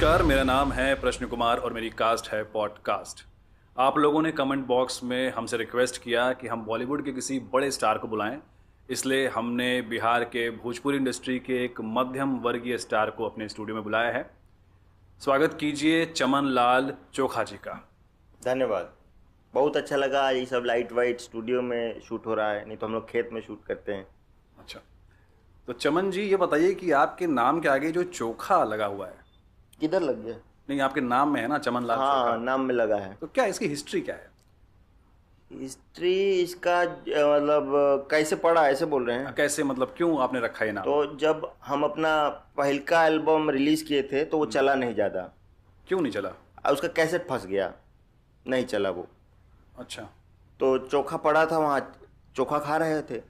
नमस्कार, मेरा नाम है प्रश्न कुमार और मेरी कास्ट है पॉडकास्ट। आप लोगों ने कमेंट बॉक्स में हमसे रिक्वेस्ट किया कि हम बॉलीवुड के किसी बड़े स्टार को बुलाएं, इसलिए हमने बिहार के भोजपुरी इंडस्ट्री के एक मध्यम वर्गीय स्टार को अपने स्टूडियो में बुलाया है। स्वागत कीजिए चमन लाल चोखा जी का। धन्यवाद। बहुत अच्छा लगा। ये सब लाइट वाइट स्टूडियो में शूट हो रहा है, नहीं तो हम लोग खेत में शूट करते हैं। अच्छा, तो चमन जी ये बताइए कि आपके नाम के आगे जो चोखा लगा हुआ है, किधर लग गया? नहीं आपके नाम में है ना, चमन लाल हाँ, चोखा। नाम में लगा है। तो क्या इसकी हिस्ट्री क्या है? हिस्ट्री इसका मतलब कैसे पड़ा ऐसे बोल रहे हैं? कैसे मतलब क्यों आपने रखा है नाम? तो जब हम अपना पहलका एल्बम रिलीज किए थे तो वो चला नहीं ज़्यादा। क्यों नहीं चला? उसका कैसेट फंस गया, नहीं चला वो। अच्छा, तो चोखा पड़ा था वहाँ, चोखा खा रहे थे,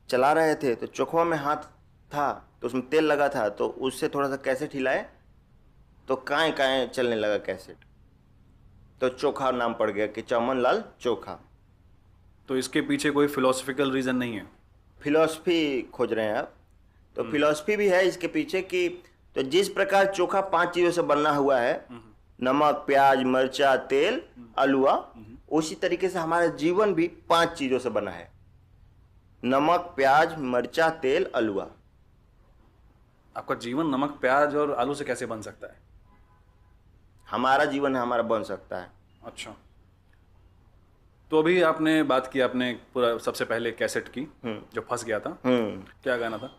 चला रहे थे, तो चोखवा में हाथ था तो उसमें तेल लगा था, तो उससे थोड़ा सा कैसेट हिलाए तो काएं काएं चलने लगा कैसेट, तो चोखा नाम पड़ गया कि चमन लाल चोखा। तो इसके पीछे कोई फिलोसफिकल रीज़न नहीं है? फिलॉसफी खोज रहे हैं आप? तो फिलॉसफी भी है इसके पीछे कि तो जिस प्रकार चोखा 5 चीज़ों से बना हुआ है, नमक, प्याज, मिर्चा, तेल, अलुआ, उसी तरीके से हमारा जीवन भी 5 चीज़ों से बना है। नमक, प्याज, मिर्चा, तेल, अलुआ। आपका जीवन नमक, प्याज और आलू से कैसे बन सकता है? हमारा जीवन हमारा बन सकता है। अच्छा, तो अभी आपने बात की, आपने पूरा सबसे पहले कैसेट की जो फंस गया था, क्या गाना था?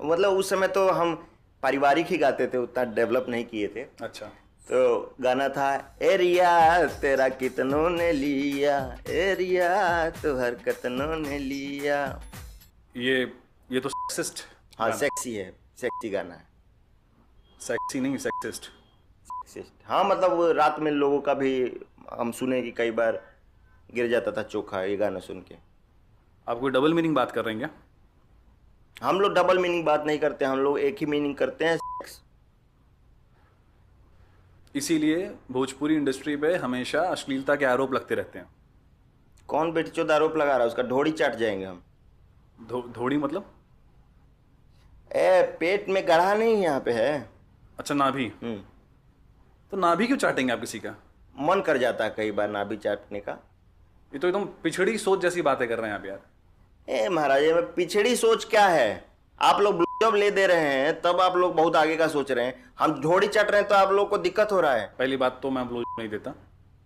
मतलब उस समय तो हम पारिवारिक ही गाते थे, उतना डेवलप नहीं किए थे। अच्छा, तो गाना था एरिया तेरा कितनों ने लिया, एरिया तो हर कितनों ने लिया। ये तो सेक्सिस्ट। हाँ, सेक्सी है, सेक्सी गाना है। सेक्सी नहीं, सेक्सिस्ट। हाँ, मतलब वो रात में लोगों का भी हम सुने कि कई बार गिर जाता था चोखा ये गाना सुन के। आप कोई डबल मीनिंग बात कर रहे हैं क्या? हम लोग डबल मीनिंग बात नहीं करते, हम लोग एक ही मीनिंग करते हैं, सेक्स। इसीलिए भोजपुरी इंडस्ट्री पे हमेशा अश्लीलता के आरोप लगते रहते हैं। कौन बेटी चोद आरोप लगा रहा है? उसका ढोड़ी चाट जाएंगे हम। धोड़ी मतलब? पेट में गढ़ा नहीं यहाँ पे है। अच्छा, नाभि। तो नाभि क्यों चाटेंगे आप किसी का? मन कर जाता है कई बार नाभि चाटने का। ये तो एकदम पिछड़ी सोच जैसी बातें कर रहे हैं आप यार। महाराज, में पिछड़ी सोच क्या है? आप लोग ब्लोजॉब ले दे रहे हैं तब आप लोग बहुत आगे का सोच रहे हैं। हम ढोड़ी चट रहे हैं तो आप लोग को दिक्कत हो रहा है। पहली बात तो मैं ब्लोजॉब नहीं देता।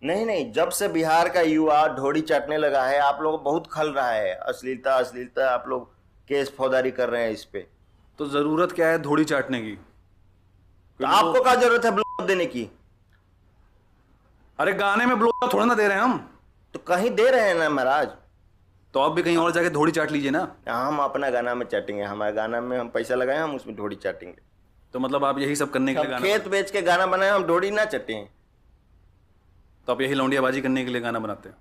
नहीं, जब से बिहार का युवा ढोड़ी चाटने लगा है, आप लोग बहुत खल रहा है। अश्लीलता अश्लीलता, आप लोग केस फौजदारी कर रहे हैं इस पे। तो जरूरत क्या है धोड़ी चाटने की? तो आपको क्या जरूरत है ब्लोजॉब देने की? अरे गाने में ब्लोजॉब थोड़ा ना दे रहे हैं हम। तो कहीं दे रहे हैं ना महाराज। तो आप भी कहीं और जाके धोड़ी चाट लीजिए ना। हम अपना गाना में चाटेंगे, हमारे गाना में हम पैसा लगाए, हम उसमें ढोड़ी चाटेंगे। तो मतलब आप यही सब करने के लिए गाना? खेत बेच के गाना बनाए, हम ढोड़ी ना चटें। तो आप यही लौंडियाबाजी करने के लिए गाना बनाते हैं?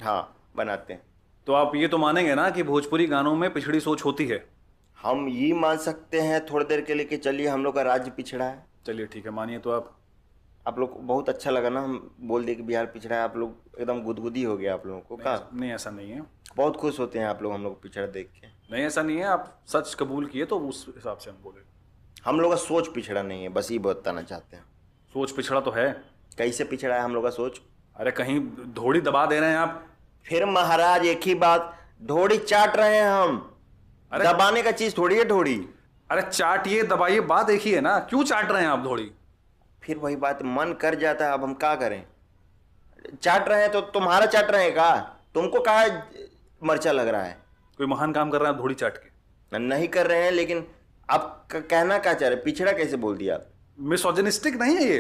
हाँ, बनाते हैं। तो आप ये तो मानेंगे ना कि भोजपुरी गानों में पिछड़ी सोच होती है? हम ये मान सकते हैं थोड़ी देर के लिए कि चलिए हम लोग का राज्य पिछड़ा है। चलिए ठीक है, मानिए तो आप लोग को बहुत अच्छा लगा ना हम बोल दिए कि बिहार पिछड़ा है। आप लोग एकदम गुदगुदी हो गया आप लोगों को का? नहीं, ऐसा नहीं है। बहुत खुश होते हैं आप लोग हम लोग पिछड़ा देख के। नहीं, ऐसा नहीं है। आप सच कबूल किए तो उस हिसाब से हम बोले। हम लोग का सोच पिछड़ा नहीं है, बस ये बताना चाहते हैं। सोच पिछड़ा तो है। कैसे पिछड़ा है हम लोग का सोच? अरे कहीं धोड़ी दबा दे रहे हैं आप। फिर महाराज एक ही बात, ढोड़ी चाट रहे हैं हम। अरे दबाने का चीज थोड़ी है ढोड़ी। अरे चाटिए दबाइए, बात एक ही है ना। क्यों चाट रहे हैं आप धोड़ी? फिर वही बात, मन कर जाता है, अब हम क्या करें? चाट रहे हैं तो तुम्हारा चाट रहे हैं का? तुमको कहा मर्चा लग रहा है? कोई महान काम कर रहा है धोड़ी चाट के? नहीं कर रहे हैं, लेकिन आप कहना क्या चाह रहे? पिछड़ा कैसे बोल दिया आप? मिसोजिनिस्टिक नहीं है ये?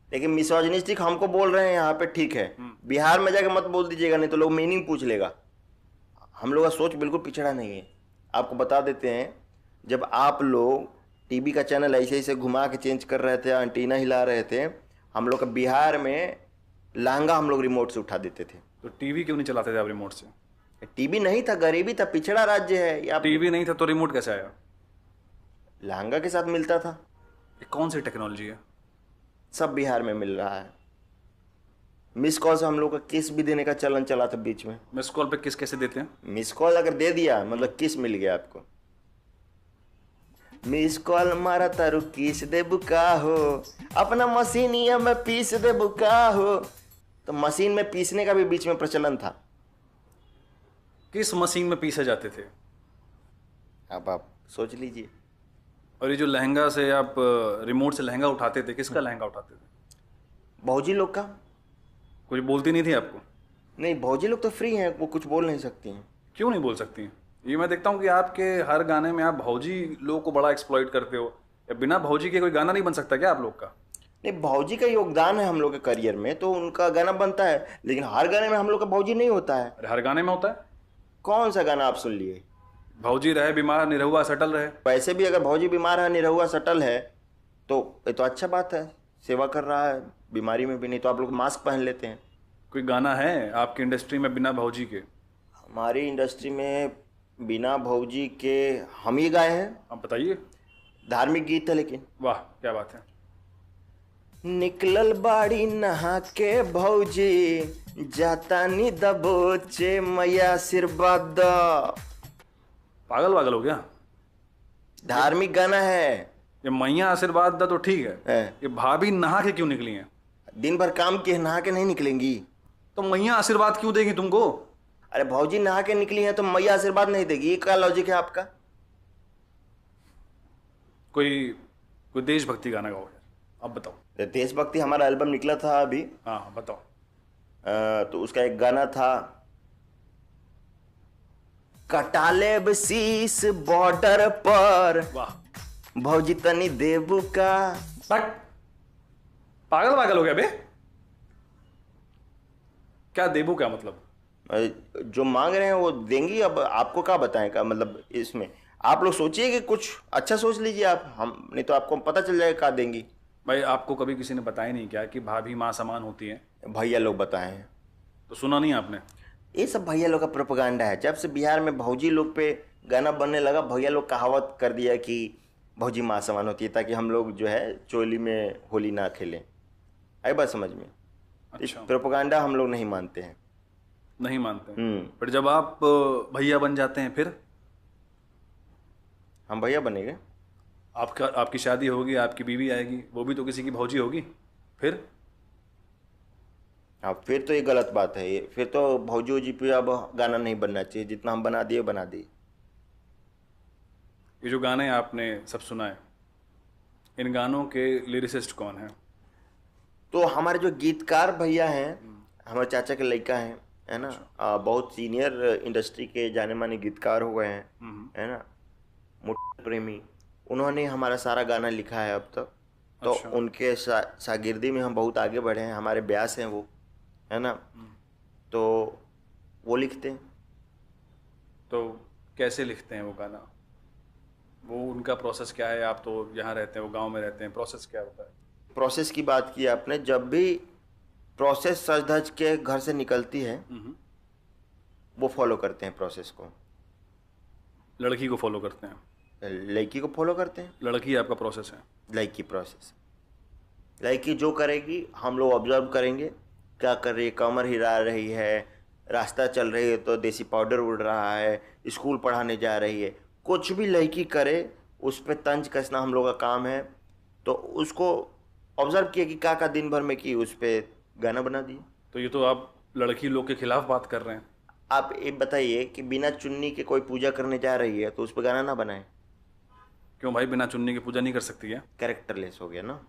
लेकिन मिसोजिनिस्टिक हमको बोल रहे हैं यहाँ पे, ठीक है। बिहार में जाके मत बोल दीजिएगा, नहीं तो लोग मीनिंग पूछ लेगा। हम लोग का सोच बिल्कुल पिछड़ा नहीं है। आपको बता देते हैं, जब आप लोग टीवी का चैनल ऐसे ऐसे घुमा के चेंज कर रहे थे, एंटीना हिला रहे थे, हम लोग का बिहार में लहंगा हम लोग रिमोट से उठा देते थे। तो टीवी क्यों नहीं चलाते थे आप रिमोट से? टीवी नहीं था, गरीबी था, पिछड़ा राज्य है या टीवी नहीं था तो रिमोट कैसे आया? लहंगा के साथ मिलता था। ये कौन सी टेक्नोलॉजी है? सब बिहार में मिल रहा है। मिस कॉल से हम लोग का किस भी देने का चलन चला था बीच में। मिस कॉल पे किस कैसे देते हैं? मिस कॉल अगर दे दिया मतलब किस मिल गया आपको। मिस कॉल मारा तारू किस दे बुका हो, अपना मशीनिया में पीस दे बुका हो। तो मशीन में पीसने का भी बीच में प्रचलन था। किस मशीन में पीसे जाते थे? अब आप सोच लीजिए। और ये जो लहंगा से आप रिमोट से लहंगा उठाते थे, किसका लहंगा उठाते थे? भौजी लोग का। कोई बोलती नहीं थी आपको? नहीं, भौजी लोग तो फ्री हैं, वो कुछ बोल नहीं सकती हैं। क्यों नहीं बोल सकती हैं? ये मैं देखता हूँ कि आपके हर गाने में आप भौजी लोग को बड़ा एक्सप्लॉइट करते हो। या बिना भौजी के कोई गाना नहीं बन सकता क्या आप लोग का? नहीं, भौजी का योगदान है हम लोग के करियर में, तो उनका गाना बनता है, लेकिन हर गाने में हम लोग का भौजी नहीं होता है। अरे हर गाने में होता है। कौन सा गाना आप सुन लिए? भौजी रहे बीमार निरहुआ सटल रहे। वैसे भी अगर भौजी बीमार है, निरहुआ सटल है, तो ये तो अच्छा बात है, सेवा कर रहा है बीमारी में भी। नहीं तो आप लोग मास्क पहन लेते हैं। कोई गाना है आपकी इंडस्ट्री में बिना भौजी के? हमारी इंडस्ट्री में बिना भौजी के हम ही गाए हैं। आप बताइए। धार्मिक गीत है लेकिन। वाह क्या बात है। निकलल बाड़ी नहा के भौजी, जाता नी दबोचे मैया आशीर्वाद द। पागल पागल हो गया? धार्मिक गाना है। ये मैया आशीर्वाद दा तो ठीक है। है। ये भाभी नहा के क्यों निकली हैं? दिन भर काम किए, नहा के नहीं निकलेंगी। तो मैया आशीर्वाद क्यों देगी तुमको? अरे भौजी नहा के निकली है तो मैया आशीर्वाद नहीं देगी, ये क्या लॉजिक है आपका? कोई देशभक्ति गाना गाओ यार, अब बताओ। तो देशभक्ति हमारा एल्बम निकला था अभी। हाँ बताओ। तो उसका एक गाना था, कटाले शीश बॉर्डर पर, वाह। भौजी तनी देबू का। बट पागल पागल हो गया बे। क्या देबू क्या मतलब? जो मांग रहे हैं वो देंगी। अब आपको क्या बताएं का मतलब, इसमें आप लोग सोचिए कि कुछ अच्छा सोच लीजिए आप, हम नहीं तो आपको पता चल जाएगा क्या देंगी। भाई आपको कभी किसी ने बताया नहीं क्या कि भाभी माँ समान होती है? भैया लोग बताए हैं। तो सुना नहीं आपने? ये सब भैया लोग का प्रोपेगेंडा है। जब से बिहार में भौजी लोग पे गाना बनने लगा, भैया लोग कहावत कर दिया कि भौजी माँ समान होती है, ताकि हम लोग जो है चोली में होली ना खेलें। आई बात समझ में? अच्छा। प्रोपेगेंडा हम लोग नहीं मानते हैं। नहीं मानते हैं। पर जब आप भैया बन जाते हैं फिर? हम भैया बनेंगे। आपकी शादी होगी, आपकी बीवी आएगी, वो भी तो किसी की भौजी होगी। फिर? हाँ, फिर तो ये गलत बात है। ये फिर तो भौजी वौजी पे अब गाना नहीं बनना चाहिए। जितना हम बना दिए बना दिए। ये जो गाने आपने सब सुनाए, इन गानों के लिरिसिस्ट कौन हैं? तो हमारे जो गीतकार भैया हैं, हमारे चाचा के लड़का हैं, है ना। बहुत सीनियर इंडस्ट्री के जाने माने गीतकार हो गए हैं, है ना। मुट्ठी प्रेमी, उन्होंने हमारा सारा गाना लिखा है अब तक। तो अच्छा। उनके शागिर्दी में हम बहुत आगे बढ़े हैं। हमारे ब्यास हैं वो, है ना। तो वो लिखते हैं। तो कैसे लिखते हैं वो गाना? वो उनका प्रोसेस क्या है? आप तो यहाँ रहते हैं, वो गांव में रहते हैं, प्रोसेस क्या होता है? प्रोसेस की बात की आपने। जब भी प्रोसेस सज धज के घर से निकलती है, वो फॉलो करते हैं प्रोसेस को। लड़की को फॉलो करते हैं? लड़की को फॉलो करते हैं। लड़की आपका प्रोसेस है? लड़की प्रोसेस। लड़की जो करेगी हम लोग ऑब्जर्व करेंगे। क्या कर रही है? कमर हिला रही है, रास्ता चल रही है तो देसी पाउडर उड़ रहा है, स्कूल पढ़ाने जा रही है, कुछ भी लड़की करे उस पर तंज कसना हम लोग का काम है। तो उसको ऑब्जर्व किया कि क्या दिन भर में की, उस पर गाना बना दिए। तो ये तो आप लड़की लोग के खिलाफ बात कर रहे हैं। आप ये बताइए कि बिना चुन्नी के कोई पूजा करने जा रही है तो उस पर गाना ना बनाए। क्यों भाई, बिना चुन्नी की पूजा नहीं कर सकती है? कैरेक्टरलेस हो गया ना।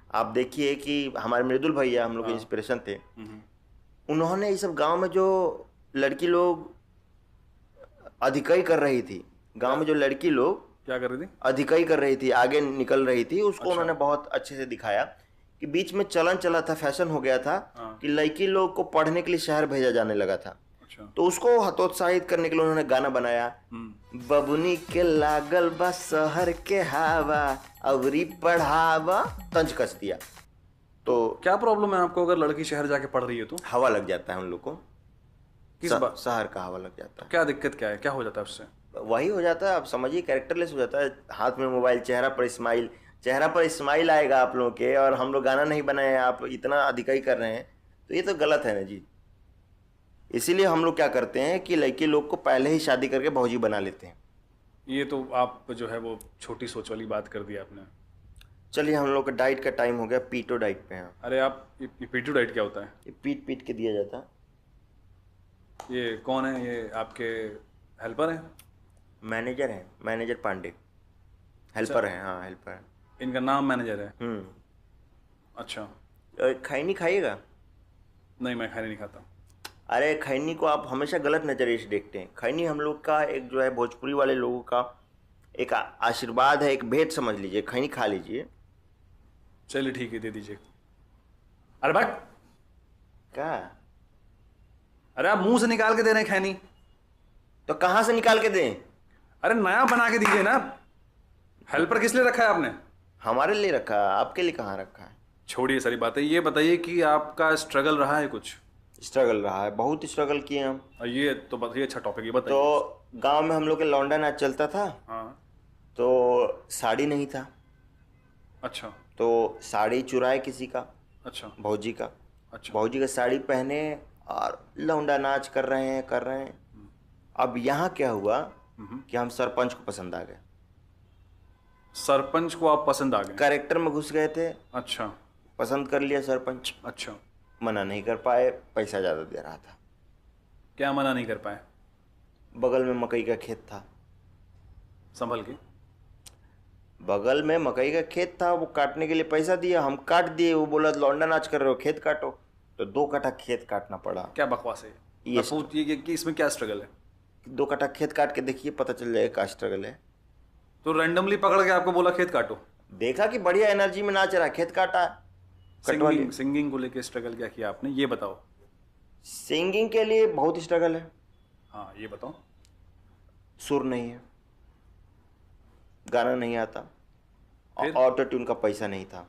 आप देखिए कि हमारे मृदुल भैया हम लोग के इंस्पिरेशन थे। उन्होंने ये सब गांव में जो लड़की लोग अधिकई कर रही थी, गांव में जो लड़की लोग क्या कर रही थी? अधिकई कर रही थी, आगे निकल रही थी, उसको अच्छा। उन्होंने बहुत अच्छे से दिखाया कि बीच में चलन चला था, फैशन हो गया था कि लड़की लोग को पढ़ने के लिए शहर भेजा जाने लगा था। अच्छा। तो उसको हतोत्साहित करने के लिए उन्होंने गाना बनाया, बबुनी के लागल बा शहर के हवा, अवरी पढ़ावा, तंज कस दिया। तो क्या प्रॉब्लम है आपको अगर लड़की शहर जाके पढ़ रही है तो? हवा लग जाता है उन लोग को। किस बात? शहर का हवा लग जाता है। क्या दिक्कत क्या है? क्या हो जाता है उससे? वही हो जाता है, आप समझिए कैरेक्टरलेस हो जाता है। हाथ में मोबाइल, चेहरा पर स्माइल आएगा आप लोगों के, और हम लोग गाना नहीं बनाए, आप इतना अधिकाई कर रहे हैं, तो ये तो गलत है ना जी। इसीलिए हम लोग क्या करते हैं कि लड़की लोग को पहले ही शादी करके भौजी बना लेते हैं। ये तो आप जो है वो छोटी सोच वाली बात कर दी आपने। चलिए, हम लोग का डाइट का टाइम हो गया, पीटो डाइट पे हैं। अरे आप, ये पीटू डाइट क्या होता है? ये पीट पीट के दिया जाता है। ये कौन है? ये आपके हेल्पर हैं? मैनेजर है, मैनेजर पांडे। हेल्पर है, हाँ हेल्पर है। इनका नाम मैनेजर है? अच्छा। खैनी खाइएगा? नहीं, मैं खाने नहीं खाता। अरे खैनी को आप हमेशा गलत नज़रिए से देखते हैं। खैनी हम लोग का एक जो है भोजपुरी वाले लोगों का एक आशीर्वाद है, एक भेंट समझ लीजिए। खैनी खा लीजिए। चलिए ठीक है, दे दीजिए। अरे भाई, क्या? अरे आप मुंह से निकाल के दे रहे हैं खैनी? तो कहाँ से निकाल के दें? अरे नया बना के दीजिए ना। हेल्पर किस लिए रखा है आपने? हमारे लिए रखा है, आपके लिए कहाँ रखा है? छोड़िए सारी बातें, ये बताइए कि आपका स्ट्रगल रहा है कुछ? स्ट्रगल रहा है, बहुत स्ट्रगल किए हम। और ये तो बताइए, अच्छा टॉपिक ये बताइए। तो गांव में हम लोग के लौंडा नाच चलता था। हाँ। तो साड़ी नहीं था, अच्छा। तो साड़ी चुराए किसी का, अच्छा। भौजी का। अच्छा। भौजी का साड़ी पहने और लौंडा नाच कर रहे हैं। अब यहाँ क्या हुआ कि हम सरपंच को पसंद आ गए। सरपंच को आप पसंद आ गए? कैरेक्टर में घुस गए थे, अच्छा। पसंद कर लिया सरपंच। अच्छा। मना नहीं कर पाए, पैसा ज़्यादा दे रहा था। क्या मना नहीं कर पाए? बगल में मकई का खेत था। संभल के। बगल में मकई का खेत था, वो काटने के लिए पैसा दिया, हम काट दिए। वो बोला लौंडा नाच कर रहे हो, खेत काटो। तो 2 कट्ठा खेत काटना पड़ा। क्या बकवास है ये ये कि इसमें क्या स्ट्रगल है? 2 कट्ठा खेत काट के देखिए, पता चल जाएगा क्या स्ट्रगल है। तो रैंडमली पकड़ के आपको बोला खेत काटो? देखा कि बढ़िया एनर्जी में नाच रहा है, खेत काटा, कटवा लिया। सिंगिंग को लेके स्ट्रगल क्या किया आपने, ये बताओ। सिंगिंग के लिए बहुत स्ट्रगल है। हाँ, ये बताओ। सुर नहीं है, गाना नहीं आता, फिर? ऑटो ट्यून का पैसा नहीं था।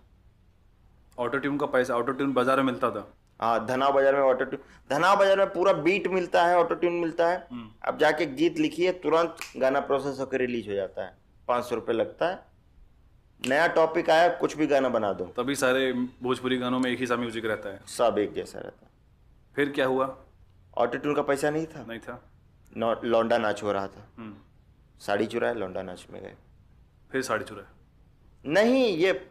ऑटो ट्यून का पैसा? ऑटो ट्यून बाजार में मिलता था? हाँ, धना बाजार में ऑटो ट्यून, धना बाजार में पूरा बीट मिलता है, ऑटो ट्यून मिलता है। अब जाके गीत लिखिए, तुरंत गाना प्रोसेस होकर रिलीज हो जाता है। 500 रुपये लगता है। नया टॉपिक आया, कुछ भी गाना बना दो। तभी सारे भोजपुरी गानों में एक ही सा म्यूजिक रहता है। सब एक जैसा रहता है। फिर क्या हुआ? ऑटो ट्यून का पैसा नहीं था, नहीं था। लौंडा नाच हो रहा था। साड़ी चुराए, लौंडा नाच में गए। फिर साड़ी चुराए? नहीं, ये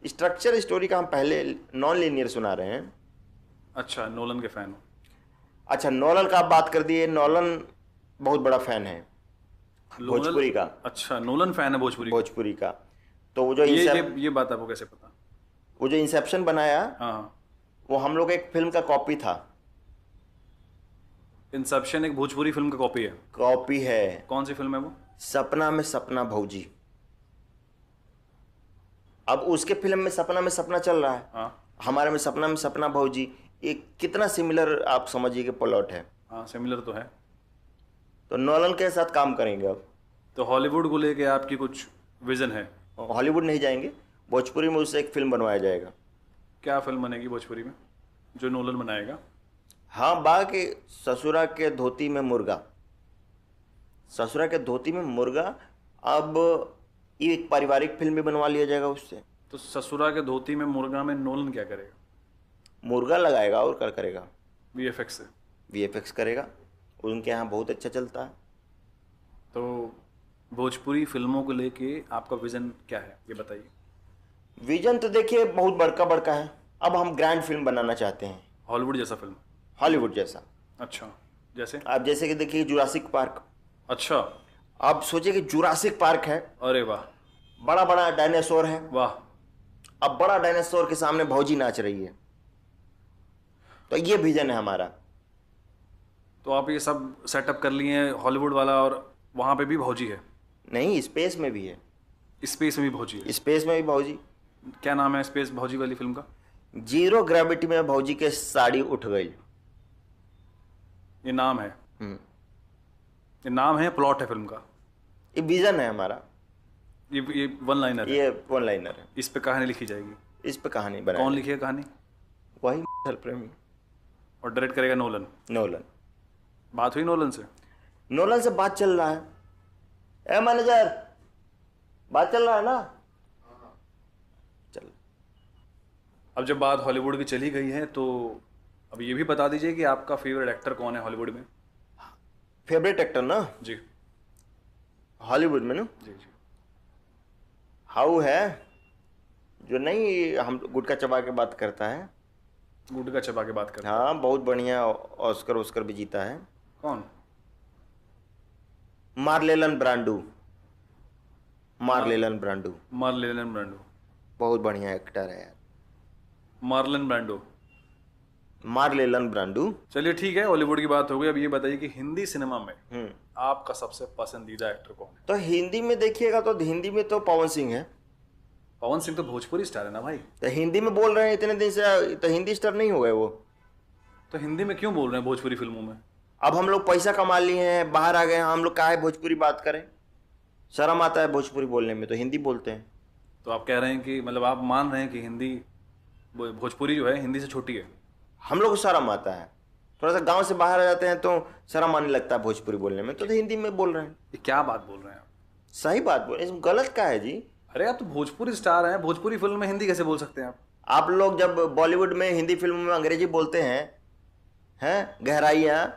स्ट्रक्चर स्टोरी का हम पहले नॉन लीनियर सुना रहे हैं। अच्छा, नोलन के फैन हो? अच्छा, नोलन का आप बात कर दिए। नोलन बहुत बड़ा फैन है भोजपुरी का। अच्छा, नोलन फैन है भोजपुरी का। तो वो जो ये बात आपको कैसे पता? वो जो इंसेप्शन बनाया, हाँ, वो हम लोग एक फिल्म का कॉपी था। इंसेप्शन एक भोजपुरी फिल्म का कॉपी है। कौन सी फिल्म है वो? सपना में सपना भौजी। अब उसके फिल्म में सपना चल रहा है। हाँ। हमारे में सपना भौजी। ये कितना सिमिलर आप समझिए कि प्लॉट है। हाँ, सिमिलर तो है। तो नोलन के साथ काम करेंगे अब। तो हॉलीवुड को लेके आपकी कुछ विजन है? हॉलीवुड नहीं जाएंगे, भोजपुरी में उससे एक फिल्म बनवाया जाएगा। क्या फिल्म बनेगी भोजपुरी में जो नोलन बनाएगा? हाँ, बाकी ससुरा के धोती में मुर्गा। ससुरा के धोती में मुर्गा। अब ये एक पारिवारिक फिल्म भी बनवा लिया जाएगा उससे। तो ससुरा के धोती में मुर्गा में नोलन क्या करेगा? मुर्गा लगाएगा और क्या करेगा? वीएफएक्स से। वीएफएक्स करेगा, उनके यहाँ बहुत अच्छा चलता है। तो भोजपुरी फिल्मों को लेके आपका विजन क्या है, ये बताइए। विजन तो देखिए बहुत बड़का है। अब हम ग्रैंड फिल्म बनाना चाहते हैं, हॉलीवुड जैसा फिल्म? हॉलीवुड जैसा। अच्छा, जैसे? आप जैसे कि देखिए जुरासिक पार्क। अच्छा। आप सोचिए कि जुरासिक पार्क है, अरे वाह। बड़ा डायनासोर है। वाह। अब बड़ा डायनासोर के सामने भौजी नाच रही है। तो ये विजन है हमारा। तो आप ये सब सेटअप कर लिए हैं हॉलीवुड वाला, और वहाँ पे भी भौजी है? नहीं, स्पेस में भी है। स्पेस में भी भौजी है? स्पेस में भी भौजी। क्या नाम है स्पेस भौजी वाली फिल्म का? जीरो ग्रेविटी में भौजी के साड़ी उठ गई। ये नाम है? ये नाम है, प्लॉट है फिल्म का? ये विजन है हमारा। ये वन लाइनर है? ये वन लाइनर है। इस पे कहानी लिखी जाएगी? इस पे कहानी बनाई। कौन लिखी है कहानी? वही प्रेमी। और डायरेक्ट करेगा नोलन? नोलन। बात हुई नोलन से? नोलन से बात चल रहा है। ए मैनेजर, बात चल रहा है ना? चल। अब जब बात हॉलीवुड की चली गई है, तो अब ये भी बता दीजिए कि आपका फेवरेट एक्टर कौन है हॉलीवुड में? फेवरेट एक्टर ना? जी। हॉलीवुड में ना जी जी। हाउ है, जो नहीं हम गुटखा चबा के बात करता है। गुटखा चबा के बात करते हैं। हाँ, बहुत बढ़िया, ऑस्कर ऑस्कर भी जीता है। कौन? Marlon Brando. Marlon Brando Marlon Brando. बहुत बढ़िया एक्टर है यार। Marlon Brando. Marlon Brando. चलिए ठीक है, हॉलीवुड की बात हो गई। अब ये बताइए कि हिंदी सिनेमा में हम्म। आपका सबसे पसंदीदा एक्टर कौन है? तो हिंदी में देखिएगा तो हिंदी में तो पवन सिंह है। पवन सिंह तो भोजपुरी स्टार है ना भाई। तो हिंदी में बोल रहे हैं इतने दिन से, तो हिंदी स्टार नहीं हो गए वो? तो हिंदी में क्यों बोल रहे हैं भोजपुरी फिल्मों में? अब हम लोग पैसा कमा लिए हैं, बाहर आ गए हैं, हम लोग काहे भोजपुरी बात करें? शर्म आता है भोजपुरी बोलने में, तो हिंदी बोलते हैं। तो आप कह रहे हैं कि मतलब आप मान रहे हैं कि हिंदी भोजपुरी जो है हिंदी से छोटी है? हम लोग को शर्म आता है, थोड़ा सा गांव से बाहर आ जाते हैं तो शर्म आने लगता है भोजपुरी बोलने में, तो हिंदी में बोल रहे हैं। ये क्या बात बोल रहे हैं आप? सही बात बोल, इसमें गलत क्या है जी? अरे आप तो भोजपुरी स्टार हैं, भोजपुरी फिल्म में हिंदी कैसे बोल सकते हैं आप? आप लोग जब बॉलीवुड में हिंदी फिल्म में अंग्रेजी बोलते हैं गहराइयाँ,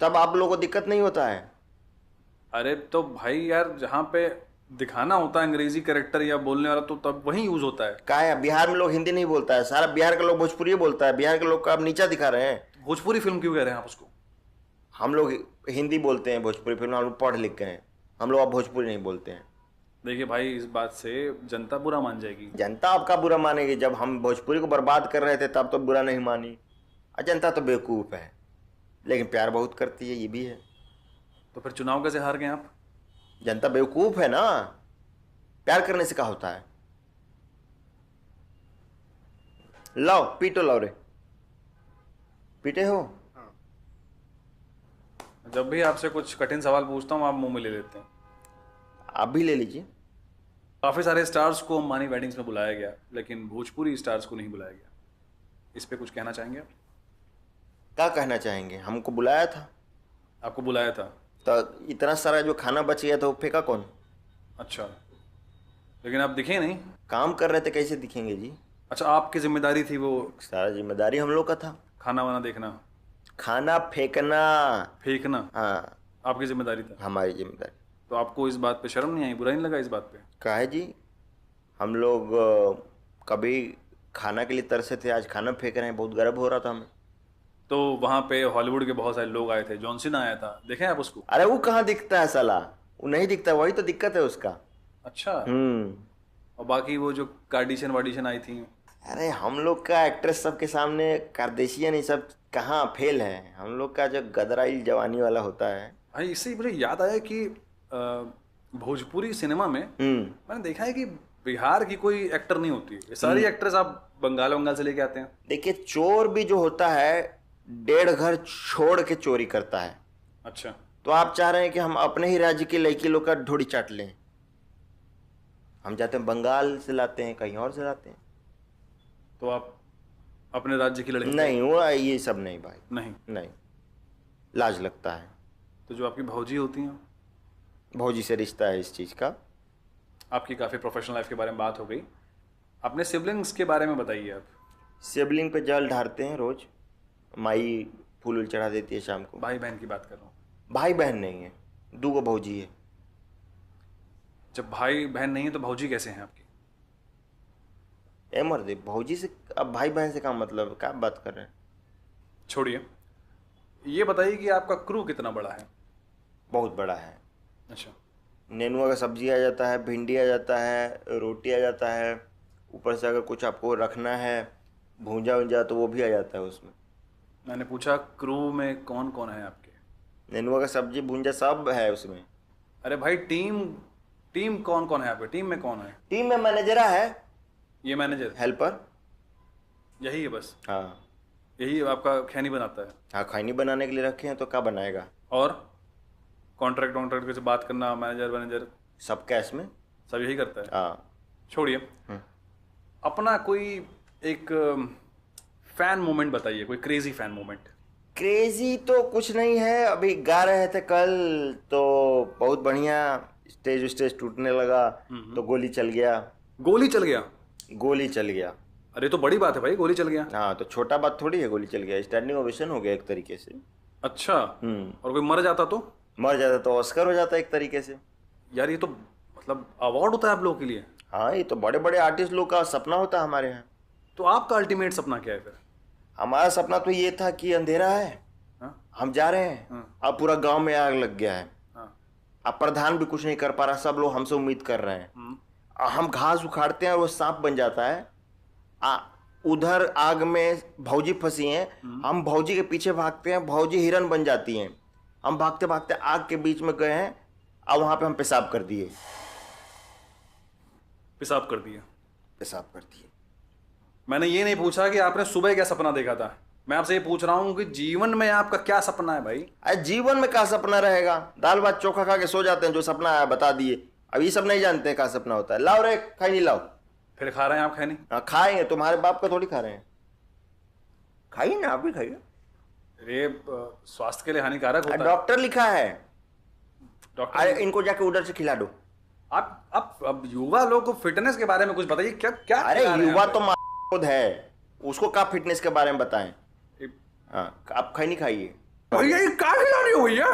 तब आप लोगों को दिक्कत नहीं होता है? अरे तो भाई यार, जहाँ पे दिखाना होता है अंग्रेजी कैरेक्टर या बोलने वाला, तो तब वही यूज होता है। क्या है, बिहार में लोग हिंदी नहीं बोलता है, सारा बिहार का लोग भोजपुरी बोलता है। बिहार के लोग का आप नीचा दिखा रहे हैं। भोजपुरी फिल्म क्यों कह रहे हैं आप उसको? हम लोग हिंदी बोलते हैं, भोजपुरी फिल्म हम लोग पढ़ लिख गए हैं, हम लोग अब भोजपुरी नहीं बोलते हैं। देखिए भाई, इस बात से जनता बुरा मान जाएगी। जनता आपका बुरा मानेगी? जब हम भोजपुरी को बर्बाद कर रहे थे तब तो बुरा नहीं मानी। जनता तो बेवकूफ़ है, लेकिन प्यार बहुत करती है, ये भी है। तो फिर चुनाव कैसे हार गए आप? जनता बेवकूफ़ है ना, प्यार करने से क्या होता है? लाओ पीटो, लाओ रे, पीटे हो? जब भी आपसे कुछ कठिन सवाल पूछता हूँ आप मुंह में ले लेते हैं। आप भी ले लीजिए। काफ़ी सारे स्टार्स को अंबानी वेडिंग्स में बुलाया गया, लेकिन भोजपुरी स्टार्स को नहीं बुलाया गया। इस पे कुछ कहना चाहेंगे आप? क्या कहना चाहेंगे? हमको बुलाया था। आपको बुलाया था? तो इतना सारा जो खाना बच गया था वो फेंका कौन? अच्छा, लेकिन आप दिखे नहीं। काम कर रहे थे, कैसे दिखेंगे जी? अच्छा, आपकी जिम्मेदारी थी वो सारा जिम्मेदारी हम लोग का था। खाना वाना देखना, खाना फेंकना, फेंकना हाँ आपकी जिम्मेदारी था। हमारी जिम्मेदारी। तो आपको इस बात पे शर्म नहीं आई, बुरा नहीं लगा इस बात पे? क्या है जी, हम लोग कभी खाना के लिए तरसे थे, आज खाना फेंक रहे हैं, बहुत गर्व हो रहा था हमें। तो वहाँ पे हॉलीवुड के बहुत सारे लोग आए थे, जॉन सीना आया था, देखे आप उसको? अरे वो कहाँ दिखता है साला, वो नहीं दिखता, वही तो दिक्कत है उसका। अच्छा। हम्म। और बाकी वो जो कार्डिशन वार्डिशन आई थी? अरे हम लोग का एक्ट्रेस सबके सामने कार्देशियन ये सब कहाँ फेल है, हम लोग का जो गदराइल जवानी वाला होता है। भाई इससे ही मुझे याद आया कि भोजपुरी सिनेमा में मैंने देखा है कि बिहार की कोई एक्टर नहीं होती, ये सारी एक्ट्रेस आप बंगाल से लेके आते हैं। देखिए, चोर भी जो होता है 1.5 घर छोड़ के चोरी करता है। अच्छा, तो आप चाह रहे हैं कि हम अपने ही राज्य के लड़की लोग का ढोड़ी चाट लें? हम जाते हैं बंगाल से लाते हैं, कहीं और से लाते हैं। तो आप अपने राज्य की लड़की? नहीं, वो ये सब नहीं भाई, नहीं नहीं, लाज लगता है। तो जो आपकी भौजी होती हैं? भौजी से रिश्ता है इस चीज़ का। आपकी काफ़ी प्रोफेशनल लाइफ के बारे में बात हो गई, अपने सिबलिंग्स के बारे में बताइए आप। शिवलिंग पे जल ढारते हैं रोज, माई फूल उल चढ़ा देती है शाम को। भाई बहन की बात कर रहा हूँ। भाई बहन नहीं है, 2 भौजी है। जब भाई बहन नहीं है तो भौजी कैसे हैं आपकी? ए मर्दे, भौजी से अब भाई बहन से क्या मतलब, क्या बात कर रहे हैं? छोड़िए, ये बताइए कि आपका क्रू कितना बड़ा है? बहुत बड़ा है। अच्छा। नेनुआ का सब्जी आ जाता है, भिंडी आ जाता है, रोटी आ जाता है, ऊपर से अगर कुछ आपको रखना है भूंजा वूंजा तो वो भी आ जाता है उसमें। मैंने पूछा क्रू में कौन कौन है आपके? नेनुआ का सब्जी भूंजा सब है उसमें। अरे भाई, टीम कौन कौन है आपके? टीम में कौन है? टीम में मैनेजरा है, ये मैनेजर, हेल्पर, यही है बस? हाँ। यही आपका खैनी बनाता है? हाँ, खैनी बनाने के लिए रखे हैं, तो क्या बनाएगा? और कॉन्ट्रैक्ट से बात करना, मैनेजर सब कैश में, सब यही करता है? हाँ। छोड़िए, अपना कोई एक फैन मोमेंट बताइए, कोई क्रेजी फैन मोमेंट। क्रेजी तो कुछ नहीं है, अभी गा रहे थे कल तो बहुत बढ़िया, स्टेज टूटने लगा तो गोली चल गया। गोली चल गया? गोली चल गया। अरे तो बड़ी बात है भाई, गोली चल गया। हाँ, तो छोटा बात थोड़ी है, गोली चल गया, स्टैंडिंग ओवेशन हो गया एक तरीके से। अच्छा। और कोई मर जाता तो? मर जाता तो ऑस्कर हो जाता एक तरीके से। यार ये तो मतलब अवार्ड होता है आप लोगों के लिए। हाँ, ये तो बड़े बड़े आर्टिस्ट लोग का सपना होता है हमारे यहाँ। तो आपका अल्टीमेट सपना क्या है फिर? हमारा सपना तो ये था कि अंधेरा है, हाँ? हम जा रहे हैं, अब पूरा गांव में आग लग गया है, हाँ। अब प्रधान भी कुछ नहीं कर पा रहा, सब लोग हमसे उम्मीद कर रहे हैं। हम घास उखाड़ते हैं और वो सांप बन जाता है। उधर आग में भौजी फंसी हैं, हम भौजी के पीछे भागते हैं, भौजी हिरन बन जाती हैं। हम भागते भागते आग के बीच में गए हैं, अब वहां पे हम पेशाब कर दिए। पेशाब कर दिया? पेशाब कर दिए। मैंने ये नहीं पूछा कि आपने सुबह क्या सपना देखा था, मैं आपसे ये पूछ रहा हूँ कि जीवन में आपका क्या सपना है भाई? अरे जीवन में क्या सपना रहेगा, दाल भात चोखा खा के सो जाते हैं, जो सपना आया बता दिए। अब ये सब नहीं जानते हैं क्या सपना होता है। लाओ रे, खाई नहीं लाओ। फिर खा रहे हैं आप? खैनी? हाँ खाएंगे, तुम्हारे बाप का थोड़ी खा रहे हैं। खाइए ना, आप भी खाइए। ये स्वास्थ्य के लिए हानिकारक होता है। डॉक्टर लिखा है। डॉक्टर? अरे इनको जाके उधर से खिला दो। आप अब युवा लोग को फिटनेस के बारे में कुछ बताइए। क्या क्या अरे खिला रहे हैं युवा आप? तो खुद है, उसको क्या फिटनेस के बारे में बताएं। हाँ, आप खाई नहीं खाइए भैया, ये क्या खिला रही हो भैया?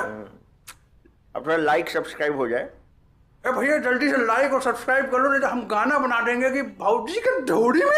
अब थोड़ा लाइक सब्सक्राइब हो जाए। ए भैया जल्दी से लाइक और सब्सक्राइब कर लो, नहीं तो हम गाना बना देंगे कि भाऊजी के ढोड़ी में